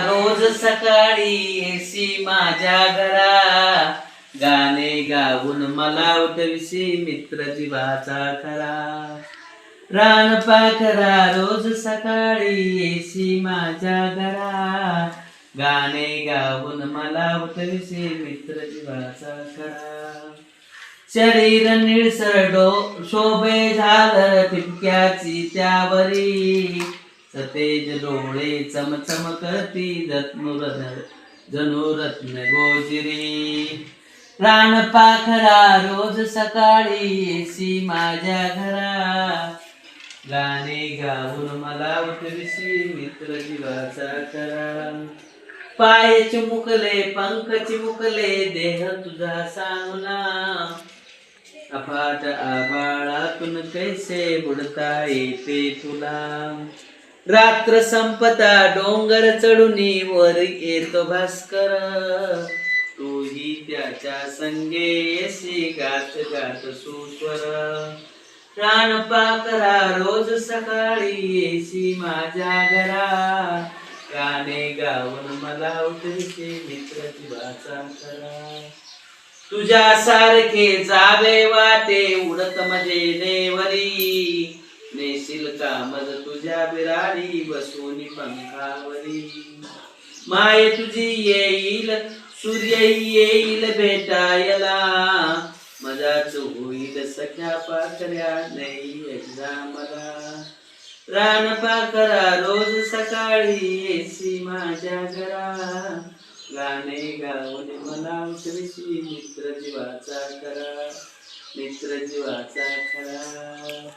रोज सकाळी येसी माझ्या घरा, गाणे गाऊन मला उठविसी मित्र जीवाचा खरा. रान पाखरा रोज सकाळी येसी माझ्या घरा, गाणे गाऊन मला उठविसी मित्र जीवाचा खरा. शरीर निळसर शोभे झालं ठिपक्याची त्यावरी, सतेज डोळे चमचम करती जणू रत्न गोजिरी. रान पाखरा रोज सकाळी येसी माझ्या घरा, गाणे गाऊन मला उठविसी मित्र जीवाचा खरा. पाय चिमुकले पंख चिमुकले देह तुझा सांगुना, अफाट आभाळातून कैसे बुडता येते तुला. रात्र संपता डोंगर चढुनी वर येतो भास्कर, तूही त्याच्या संगे येसी गात गात सुस्वर. रान पाखरा रोज सकाळी येसी माझ्या घरा, गाणे गाऊन मला उठविसी मित्र जीवाचा खरा. तुझ्या सारखे जावे वाटे उडत मजे नेवरी, नेशील कामज तुझ्या बिराडी बसून पंखावरी. माय तुझी येईल सूर्य येईल भेटायला, मजाच होईल सख्या पाखऱ्या नाही एक्झामला. रान पाखरा रोज सकाळी येसी माझ्या घरा, गाणे गाऊन मला उठविसी मित्र जीवाचा खरा, मित्र जीवाचा खरा.